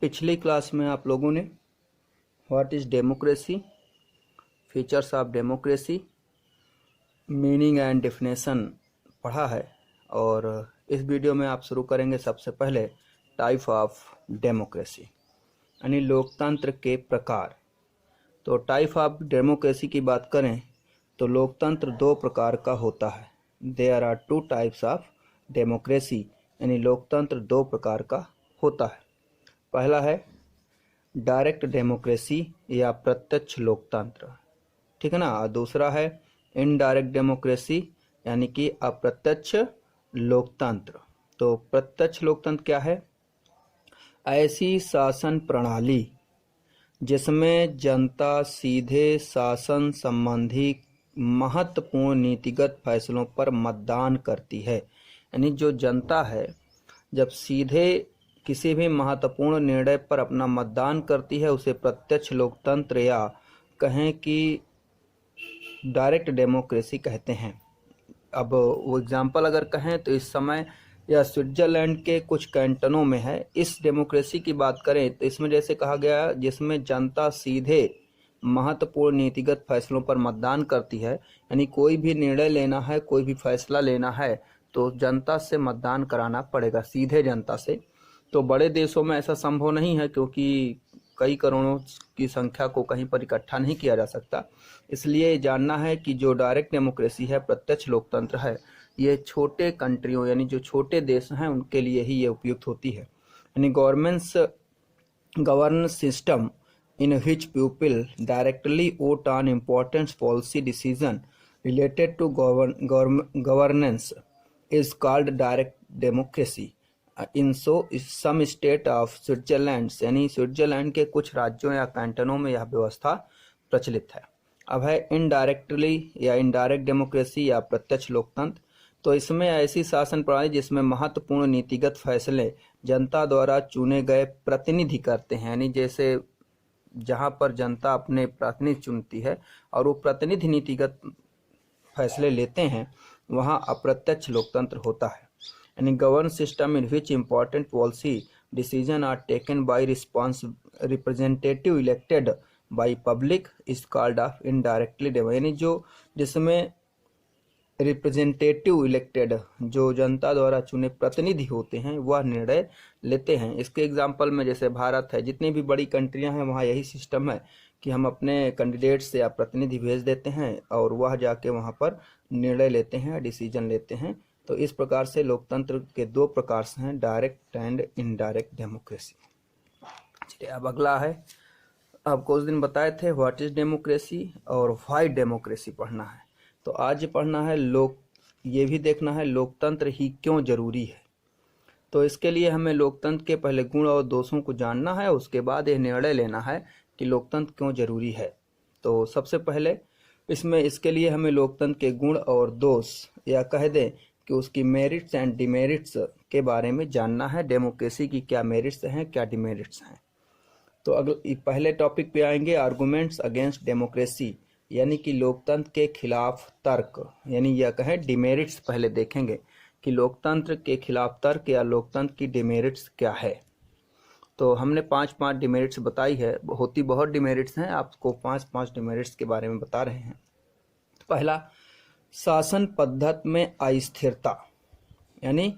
पिछली क्लास में आप लोगों ने what is democracy, features of democracy, meaning and definition पढ़ा है। और इस वीडियो में आप शुरू करेंगे सबसे पहले टाइप ऑफ डेमोक्रेसी यानी लोकतंत्र के प्रकार। तो टाइप ऑफ डेमोक्रेसी की बात करें तो लोकतंत्र दो प्रकार का होता है। There are two types of democracy यानी लोकतंत्र दो प्रकार का होता है। पहला है डायरेक्ट डेमोक्रेसी या प्रत्यक्ष लोकतंत्र, ठीक है ना। और दूसरा है इनडायरेक्ट डेमोक्रेसी यानी कि अप्रत्यक्ष लोकतंत्र। तो प्रत्यक्ष लोकतंत्र क्या है? ऐसी शासन प्रणाली जिसमें जनता सीधे शासन संबंधी महत्वपूर्ण नीतिगत फैसलों पर मतदान करती है। यानी जो जनता है जब सीधे किसी भी महत्वपूर्ण निर्णय पर अपना मतदान करती है उसे प्रत्यक्ष लोकतंत्र या कहें कि डायरेक्ट डेमोक्रेसी कहते हैं। अब वो एग्जाम्पल अगर कहें तो इस समय या स्विट्जरलैंड के कुछ कैंटनों में है। इस डेमोक्रेसी की बात करें तो इसमें जैसे कहा गया जिसमें जनता सीधे महत्वपूर्ण नीतिगत फैसलों पर मतदान करती है, यानी कोई भी निर्णय लेना है, कोई भी फैसला लेना है तो जनता से मतदान कराना पड़ेगा, सीधे जनता से। तो बड़े देशों में ऐसा संभव नहीं है क्योंकि कई करोड़ों की संख्या को कहीं पर इकट्ठा नहीं किया जा सकता। इसलिए जानना है कि जो डायरेक्ट डेमोक्रेसी है, प्रत्यक्ष लोकतंत्र है, ये छोटे कंट्रियों यानी जो छोटे देश हैं उनके लिए ही ये उपयुक्त होती है। यानी governments govern system in which people directly vote on important policy decision related to governance is called direct democracy. In some state of Switzerland यानी स्विट्जरलैंड के कुछ राज्यों या कैंटनों में यह व्यवस्था प्रचलित है। अब है इनडायरेक्टली या इनडायरेक्ट डेमोक्रेसी या प्रत्यक्ष लोकतंत्र। तो इसमें ऐसी शासन प्रणाली जिसमें महत्वपूर्ण नीतिगत फैसले जनता द्वारा चुने गए प्रतिनिधि करते हैं, यानी जैसे जहां पर जनता अपने प्रतिनिधि चुनती है और वो प्रतिनिधि नीतिगत फैसले लेते हैं वहां अप्रत्यक्ष लोकतंत्र होता है। यानी govern system in which important policy decision are taken by representative elected by public is called of indirectly democracy. यानी जो जिसमें रिप्रेजेंटेटिव इलेक्टेड जो जनता द्वारा चुने प्रतिनिधि होते हैं वह निर्णय लेते हैं। इसके एग्जाम्पल में जैसे भारत है, जितनी भी बड़ी कंट्रियां हैं वहाँ यही सिस्टम है कि हम अपने कैंडिडेट्स या प्रतिनिधि भेज देते हैं और वह जाके वहाँ पर निर्णय लेते हैं, डिसीजन लेते हैं। तो इस प्रकार से लोकतंत्र के दो प्रकार से हैं, डायरेक्ट एंड इनडायरेक्ट डेमोक्रेसी। चलिए अब अगला है, आपको उस दिन बताए थे व्हाट इज डेमोक्रेसी और व्हाई डेमोक्रेसी पढ़ना है। तो आज पढ़ना है ये भी देखना है लोकतंत्र ही क्यों जरूरी है। तो इसके लिए हमें लोकतंत्र के पहले गुण और दोषों को जानना है, उसके बाद यह निर्णय लेना है कि लोकतंत्र क्यों जरूरी है। तो सबसे पहले इसके लिए हमें लोकतंत्र के गुण और दोष या कह दें कि उसकी मेरिट्स एंड डिमेरिट्स के बारे में जानना है। डेमोक्रेसी की क्या मेरिट्स हैं, क्या डिमेरिट्स हैं। तो पहले टॉपिक पे आएंगे आर्गुमेंट्स अगेंस्ट डेमोक्रेसी यानी कि लोकतंत्र के खिलाफ तर्क, यानी यह कहें डिमेरिट्स पहले देखेंगे कि लोकतंत्र के खिलाफ तर्क या लोकतंत्र की डिमेरिट्स क्या है। तो हमने 5 डिमेरिट्स बताई है, होती बहुत डिमेरिट्स हैं, आपको 5 डिमेरिट्स के बारे में बता रहे हैं। तो पहला, शासन पद्धति में अस्थिरता यानी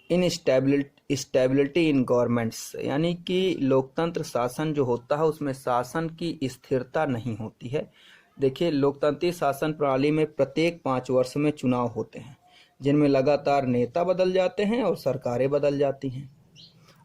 इनस्टेबिलिटी इन गवर्नमेंट्स, यानी कि लोकतंत्र शासन जो होता है उसमें शासन की स्थिरता नहीं होती है। देखिए, लोकतांत्रिक शासन प्रणाली में प्रत्येक 5 वर्ष में चुनाव होते हैं जिनमें लगातार नेता बदल जाते हैं और सरकारें बदल जाती हैं।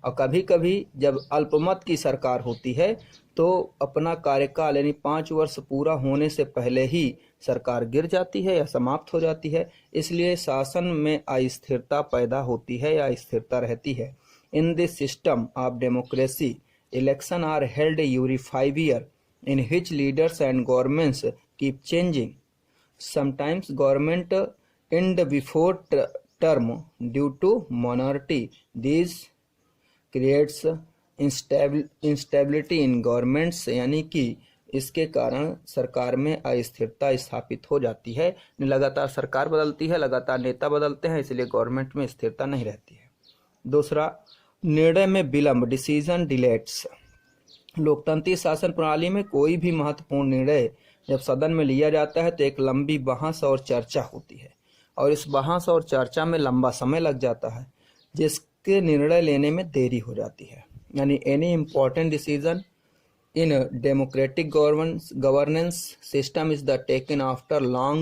और कभी कभी जब अल्पमत की सरकार होती है तो अपना कार्यकाल यानी 5 वर्ष पूरा होने से पहले ही सरकार गिर जाती है या समाप्त हो जाती है। इसलिए शासन में अस्थिरता पैदा होती है या स्थिरता रहती है। In this system of democracy election are held every 5 years in which leaders and governments keep changing. Sometimes government end before term due to minority. This creates instability in governments, यानी कि इसके कारण सरकार में अस्थिरता स्थापित हो जाती है। लगातार सरकार बदलती है, लगातार नेता बदलते हैं, इसलिए गवर्नमेंट में स्थिरता नहीं रहती है। दूसरा, निर्णय में विलंब, डिसीजन डिलेट्स। लोकतांत्रिक शासन प्रणाली में कोई भी महत्वपूर्ण निर्णय जब सदन में लिया जाता है तो एक लंबी बहस और चर्चा होती है, और इस बहस और चर्चा में लंबा समय लग जाता है, जिसके निर्णय लेने में देरी हो जाती है। यानी any important decision in a democratic governance system is the taken after long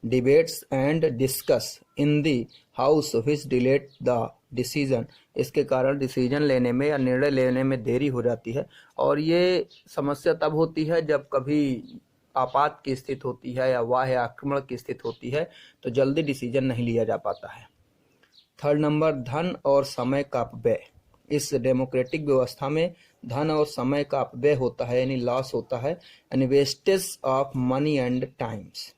debates and discuss in the house which delay the decision। इसके कारण डिसीजन लेने में या निर्णय लेने में देरी हो जाती है, और ये समस्या तब होती है जब कभी आपात की स्थिति होती है या बाह्य आक्रमण की स्थिति होती है, तो जल्दी डिसीजन नहीं लिया जा पाता है। थर्ड नंबर, धन और समय का अपव्यय। इस डेमोक्रेटिक व्यवस्था में धन और समय का अपव्यय होता है, यानी लॉस होता है, यानी wastage of money and times.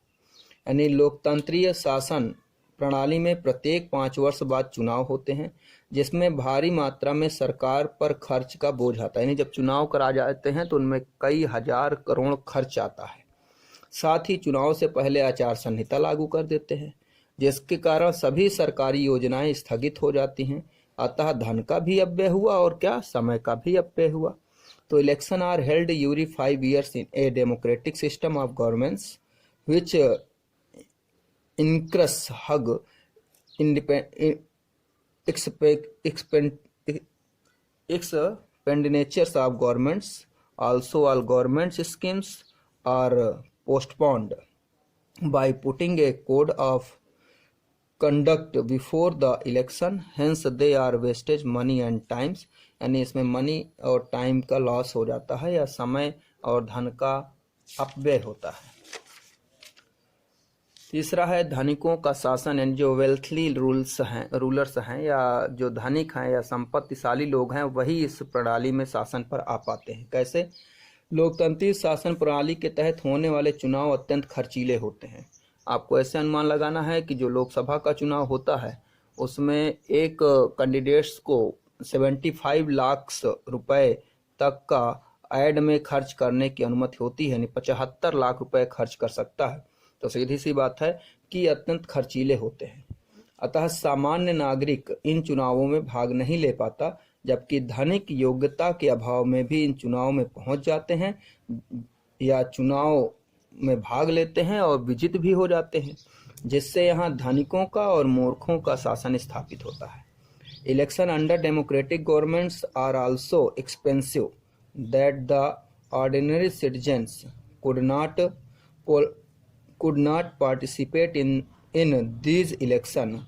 यानी लोकतंत्रीय शासन प्रणाली में प्रत्येक 5 वर्ष बाद चुनाव होते हैं, जिसमें भारी मात्रा में सरकार पर खर्च का बोझ आता है। यानी जब चुनाव करा जाते हैं तो उनमें कई हजार करोड़ खर्च आता है। साथ ही चुनाव से पहले आचार संहिता लागू कर देते हैं, जिसके कारण सभी सरकारी योजनाएं स्थगित हो जाती हैं। अतः धन का भी अपव्यय हुआ और क्या, समय का भी अपव्यय हुआ। तो election are held every 5 years in a democratic system of governments which incurs hug expenditures of governments. Also, all government schemes are postponed by putting a code of conduct before the election, hence they are wastage money and times। यानी इसमें money और time का loss हो जाता है या समय और धन का अपव्यय होता है। तीसरा है धनिकों का शासन, यानी जो वेल्थली रूलर्स हैं या जो धनिक हैं या संपत्तिशाली लोग हैं, वही इस प्रणाली में शासन पर आ पाते हैं। कैसे? लोकतांत्रिक शासन प्रणाली के तहत होने वाले चुनाव अत्यंत खर्चीले होते हैं। आपको ऐसे अनुमान लगाना है कि जो लोकसभा का चुनाव होता है उसमें एक कैंडिडेट्स को 75 लाख रुपए तक का ऐड में खर्च करने की अनुमति होती है, यानी 75 लाख रुपए खर्च कर सकता है। तो सीधी सी बात है कि अत्यंत खर्चीले होते हैं। अतः सामान्य नागरिक इन चुनावों में भाग नहीं ले पाता, जबकि धनिक योग्यता के अभाव में भी इन चुनाव में पहुंच जाते हैं या चुनाव में भाग लेते हैं और विजित भी हो जाते हैं, जिससे यहाँ धनिकों का और मूर्खों का शासन स्थापित होता है। Election under democratic governments are also expensive that the ordinary citizens could not participate in these elections,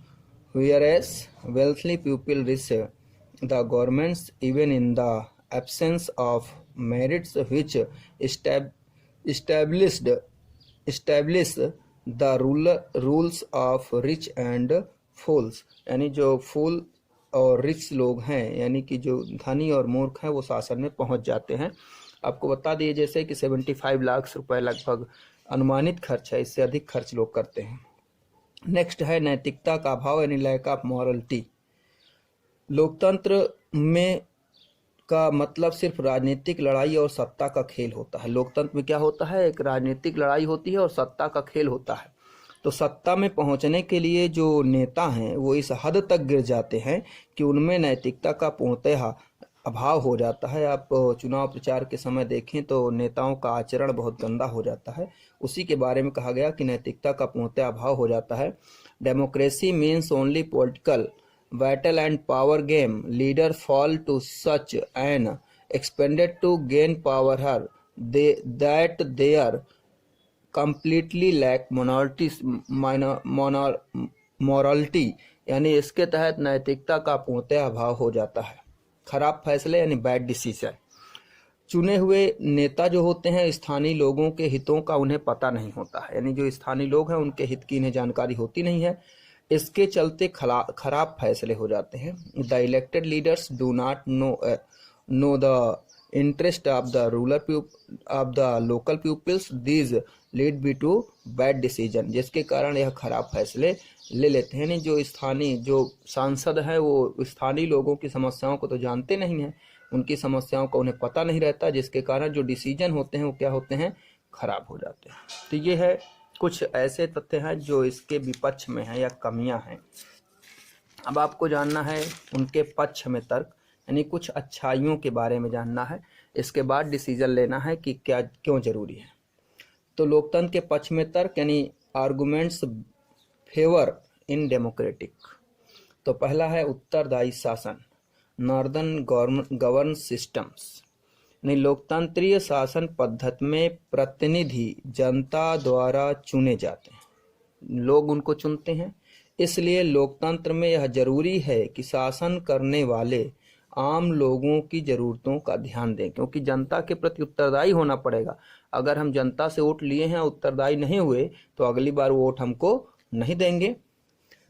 whereas wealthy people reach the governments even in the absence of merits which establish the rules of rich and fools। यानी जो फूल और rich लोग हैं, यानी कि जो धनी और मूर्ख हैं, वो शासन में पहुंच जाते हैं। आपको बता दिए जैसे कि 75 लाख रुपए लगभग अनुमानित खर्च है, इससे अधिक खर्च लोग करते हैं। नेक्स्ट है नैतिकता का अभाव, यानी लैक ऑफ मॉरलिटी। लोकतंत्र में का मतलब सिर्फ राजनीतिक लड़ाई और सत्ता का खेल होता है। लोकतंत्र में क्या होता है, एक राजनीतिक लड़ाई होती है और सत्ता का खेल होता है। तो सत्ता में पहुंचने के लिए जो नेता हैं वो इस हद तक गिर जाते हैं कि उनमें नैतिकता का पूर्णतः अभाव हो जाता है। आप चुनाव प्रचार के समय देखें तो नेताओं का आचरण बहुत गंदा हो जाता है। उसी के बारे में कहा गया कि नैतिकता का पूर्णतः अभाव हो जाता है। Democracy means only political battle and power game, leader fall to such and expended to gain power her that they are completely lack morality. यानी इसके तहत नैतिकता का पूर्णतः अभाव हो जाता है। खराब फैसले यानी बैड डिसीजन। चुने हुए नेता जो होते हैं स्थानीय लोगों के हितों का उन्हें पता नहीं होता है, यानी जो स्थानीय लोग हैं उनके हित की इन्हें जानकारी होती नहीं है। इसके चलते खराब फैसले हो जाते हैं। The elected leaders do not know the interest of the local peoples, these lead be to bad decision, जिसके कारण यह खराब फैसले ले लेते हैं। नहीं, जो सांसद हैं वो स्थानीय लोगों की समस्याओं को तो जानते नहीं हैं, उनकी समस्याओं का उन्हें पता नहीं रहता, जिसके कारण जो डिसीजन होते हैं वो क्या होते हैं, खराब हो जाते हैं। तो ये है कुछ ऐसे तथ्य हैं जो इसके विपक्ष में हैं या कमियां हैं। अब आपको जानना है उनके पक्ष में तर्क यानी कुछ अच्छाइयों के बारे में जानना है, इसके बाद डिसीजन लेना है कि क्या क्यों जरूरी है। तो लोकतंत्र के पक्ष में तर्क यानी आर्गुमेंट्स फेवर इन डेमोक्रेटिक। तो पहला है उत्तरदायी शासन, नॉर्दर्न गवर्न सिस्टम्स, यानी लोकतंत्रीय शासन पद्धति में प्रतिनिधि जनता द्वारा चुने जाते हैं, लोग उनको चुनते हैं। इसलिए लोकतंत्र में यह जरूरी है कि शासन करने वाले आम लोगों की जरूरतों का ध्यान दें, क्योंकि जनता के प्रति उत्तरदायी होना पड़ेगा। अगर हम जनता से वोट लिए हैं, उत्तरदायी नहीं हुए, तो अगली बार वोट हमको नहीं देंगे।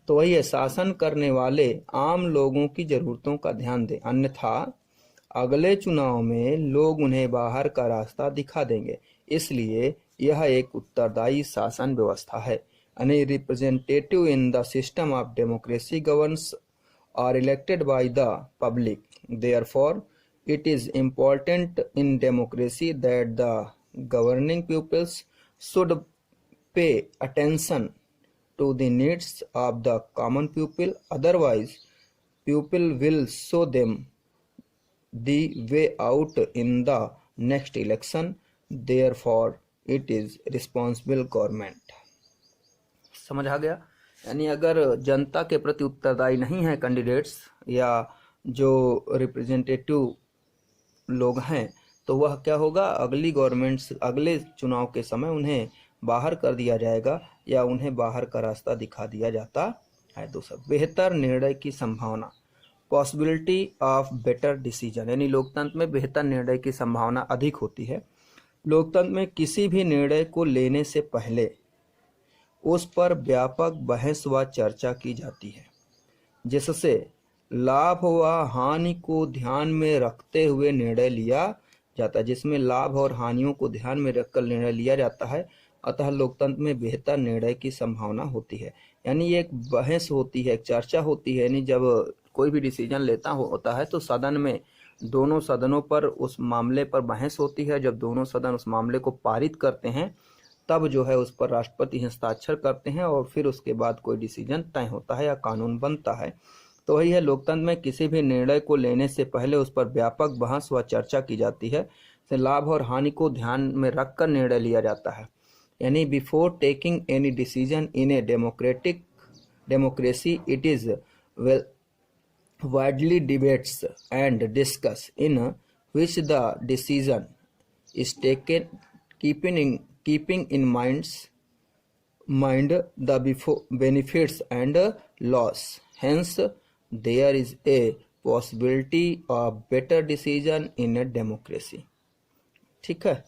तो वही है, शासन करने वाले आम लोगों की जरूरतों का ध्यान दें, अन्यथा अगले चुनाव में लोग उन्हें बाहर का रास्ता दिखा देंगे। इसलिए यह एक उत्तरदायी शासन व्यवस्था है। यानी representative in the system of democracy governs are elected by the public. Therefore, it is important in democracy that the governing peoples should pay attention to the needs of the common people. Otherwise, people will show them the way out in the next election. Therefore, it is responsible government. समझ आ गया? यानी अगर जनता के प्रति उत्तरदायी नहीं है candidates या जो रिप्रेजेंटेटिव लोग हैं, तो वह क्या होगा, अगली गवर्नमेंट्स अगले चुनाव के समय उन्हें बाहर कर दिया जाएगा या उन्हें बाहर का रास्ता दिखा दिया जाता है। दूसरा, बेहतर निर्णय की संभावना, पॉसिबिलिटी ऑफ बेटर डिसीजन, यानी लोकतंत्र में बेहतर निर्णय की संभावना अधिक होती है। लोकतंत्र में किसी भी निर्णय को लेने से पहले उस पर व्यापक बहस व चर्चा की जाती है, जिससे लाभ व हानि को ध्यान में रखते हुए निर्णय लिया जाता है, जिसमें लाभ और हानियों को ध्यान में रखकर निर्णय लिया जाता है। अतः लोकतंत्र में बेहतर निर्णय की संभावना होती है। यानी एक बहस होती है, एक चर्चा होती है। यानी जब कोई भी डिसीजन लेता होता है तो सदन में दोनों सदनों पर उस मामले पर बहस होती है। जब दोनों सदन उस मामले को पारित करते हैं, तब जो है उस पर राष्ट्रपति हस्ताक्षर करते हैं और फिर उसके बाद कोई डिसीजन तय होता है या कानून बनता है। तो वही है, लोकतंत्र में किसी भी निर्णय को लेने से पहले उस पर व्यापक बहस व चर्चा की जाती है, से लाभ और हानि को ध्यान में रखकर निर्णय लिया जाता है। यानी before taking any decision in a democracy it is widely debates and discuss in which the decision is taken keeping in mind the benefits and loss. Hence there is a possibility of better decision in a democracy. ठीक है।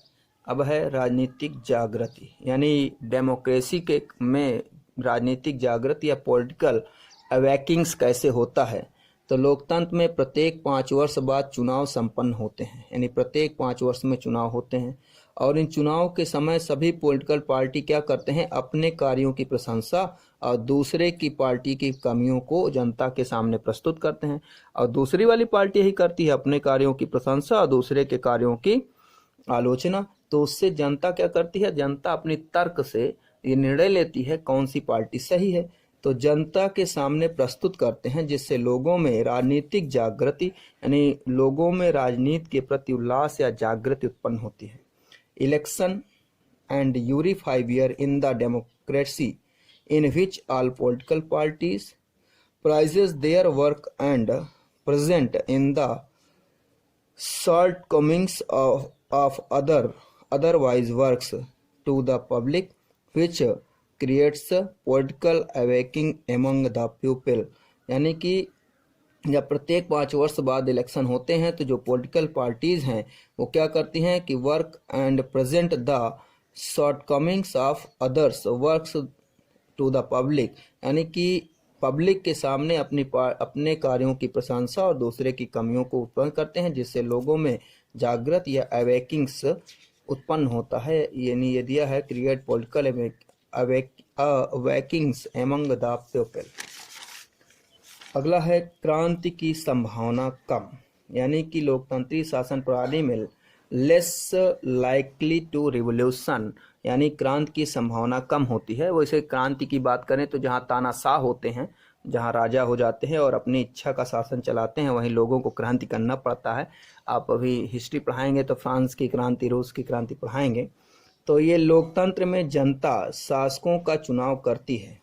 अब है राजनीतिक जागृति, यानी democracy के में राजनीतिक जागृति या पॉलिटिकल अवेकिंग्स कैसे होता है। तो लोकतंत्र में प्रत्येक 5 वर्ष बाद चुनाव संपन्न होते हैं, यानी प्रत्येक 5 वर्ष में चुनाव होते हैं और इन चुनाव के समय सभी पॉलिटिकल पार्टी क्या करते हैं, अपने कार्यों की प्रशंसा और दूसरे की पार्टी की कमियों को जनता के सामने प्रस्तुत करते हैं। और दूसरी वाली पार्टी यही करती है, अपने कार्यों की प्रशंसा और दूसरे के कार्यों की आलोचना। तो उससे जनता क्या करती है, जनता अपनी तर्क से ये निर्णय लेती है कौन सी पार्टी सही है, तो जनता के सामने प्रस्तुत करते हैं, जिससे लोगों में राजनीतिक जागृति यानी लोगों में राजनीति के प्रति उल्लास या जागृति उत्पन्न होती है। Election and every 5 year in the democracy in which all political parties praises their work and present in the shortcomings of otherwise works to the public, which creates political awakening among the people। यानी कि जब प्रत्येक 5 वर्ष बाद election होते हैं तो जो पॉलिटिकल पार्टीज हैं वो क्या करती हैं कि work and present the shortcomings of others works to the public, यानी कि पब्लिक के सामने अपने कार्यों की प्रशंसा और दूसरे की कमियों को उत्पन्न करते हैं, जिससे लोगों में जागृत या अवेकिंग्स उत्पन्न होता है। यानी ये दिया है create political awakenings among the people. अगला है क्रांति की संभावना कम, यानी कि लोकतांत्रिक शासन प्रणाली में लेस लाइकली टू रिवोल्यूशन, यानी क्रांति की संभावना कम होती है। वैसे क्रांति की बात करें तो जहाँ तानाशाह होते हैं जहाँ राजा हो जाते हैं और अपनी इच्छा का शासन चलाते हैं, वहीं लोगों को क्रांति करना पड़ता है। आप अभी हिस्ट्री पढ़ाएंगे तो फ्रांस की क्रांति, रूस की क्रांति पढ़ाएंगे। तो ये लोकतंत्र में जनता शासकों का चुनाव करती है।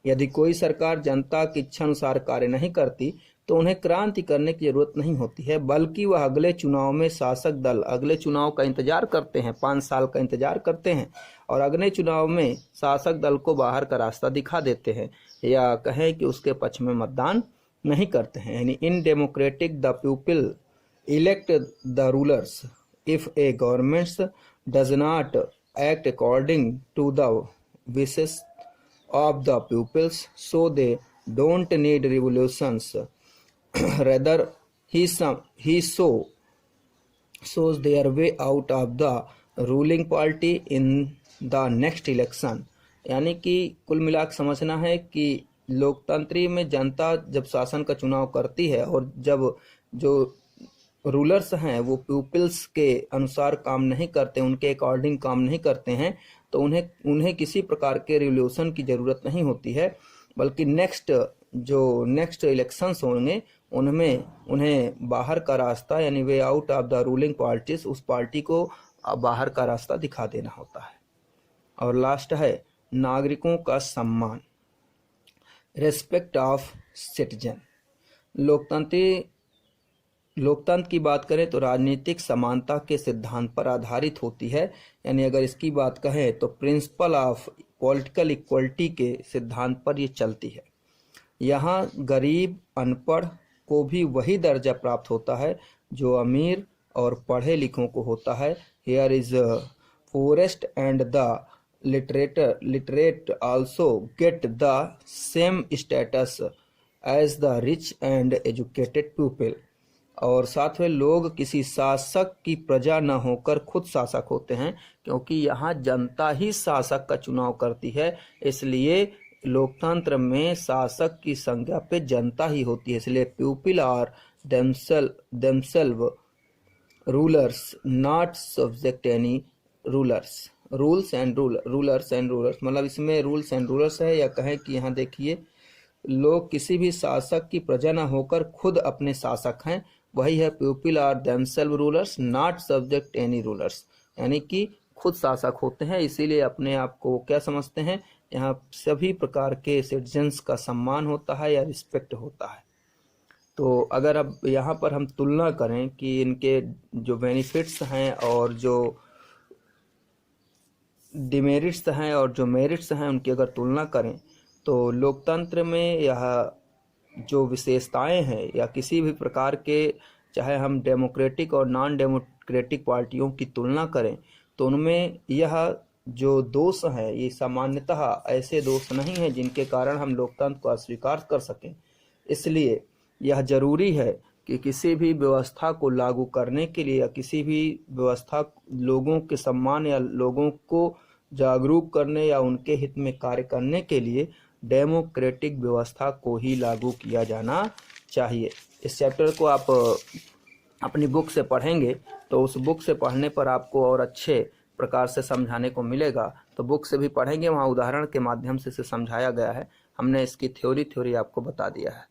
यदि कोई सरकार जनता की इच्छा अनुसार कार्य नहीं करती तो उन्हें क्रांति करने की जरूरत नहीं होती है, बल्कि वह अगले चुनाव में शासक दल अगले चुनाव का इंतजार करते हैं, 5 साल का इंतजार करते हैं और अगले चुनाव में शासक दल को बाहर का रास्ता दिखा देते हैं, या कहें कि उसके पक्ष में मतदान नहीं करते हैं। यानी in democratic the people elect the rulers if A government does not act according to the wishes of the pupils, so they don't need revolutions. Rather, he shows their way out of the ruling party in the next election. यानी कि कुल मिलाकर समझना है कि लोकतंत्र में जनता जब शासन का चुनाव करती है और जब जो रूलर्स हैं वो पीपल्स के अनुसार काम नहीं करते, उनके अकॉर्डिंग काम नहीं करते हैं, तो उन्हें किसी प्रकार के रिवोल्यूशन की ज़रूरत नहीं होती है, बल्कि नेक्स्ट इलेक्शंस होंगे उनमें उन्हें बाहर का रास्ता यानी way out of the ruling parties, उस पार्टी को बाहर का रास्ता दिखा देना होता है। और लास्ट है नागरिकों का सम्मान, रेस्पेक्ट ऑफ सिटीजन। लोकतंत्र की बात करें तो राजनीतिक समानता के सिद्धांत पर आधारित होती है। यानी अगर इसकी बात कहें तो प्रिंसिपल ऑफ पॉलिटिकल इक्वलिटी के सिद्धांत पर ये चलती है। यहाँ गरीब अनपढ़ को भी वही दर्जा प्राप्त होता है जो अमीर और पढ़े लिखों को होता है। Here is poorest and the literate also get the same status as the rich and educated people. और साथ में लोग किसी शासक की प्रजा न होकर खुद शासक होते हैं, क्योंकि यहाँ जनता ही शासक का चुनाव करती है। इसलिए लोकतंत्र में शासक की संज्ञा पे जनता ही होती है। इसलिए people are themselves rulers not subject any rulers. Rules and rulers मतलब इसमें रूल्स एंड रूलर्स है, या कहें कि यहाँ देखिए लोग किसी भी शासक की प्रजा न होकर खुद अपने शासक हैं, वही है people are themselves rulers not subject any rulers. यानी कि खुद शासक होते हैं, इसीलिए अपने आप को क्या समझते हैं, यहाँ सभी प्रकार के सिटीजन्स का सम्मान होता है या रिस्पेक्ट होता है। तो अगर अब यहाँ पर हम तुलना करें कि इनके जो बेनिफिट्स हैं और जो डिमेरिट्स हैं और जो मेरिट्स हैं उनकी अगर तुलना करें तो लोकतंत्र में यह जो विशेषताएं हैं या किसी भी प्रकार के, चाहे हम डेमोक्रेटिक और नॉन डेमोक्रेटिक पार्टियों की तुलना करें तो उनमें यह जो दोष हैं ये सामान्यतः ऐसे दोष नहीं हैं जिनके कारण हम लोकतंत्र को अस्वीकार कर सकें। इसलिए यह जरूरी है कि किसी भी व्यवस्था को लागू करने के लिए या किसी भी व्यवस्था लोगों के सम्मान या लोगों को जागरूक करने या उनके हित में कार्य करने के लिए डेमोक्रेटिक व्यवस्था को ही लागू किया जाना चाहिए। इस चैप्टर को आप अपनी बुक से पढ़ेंगे तो उस बुक से पढ़ने पर आपको और अच्छे प्रकार से समझाने को मिलेगा। तो बुक से भी पढ़ेंगे, वहाँ उदाहरण के माध्यम से इसे समझाया गया है, हमने इसकी थ्योरी आपको बता दिया है।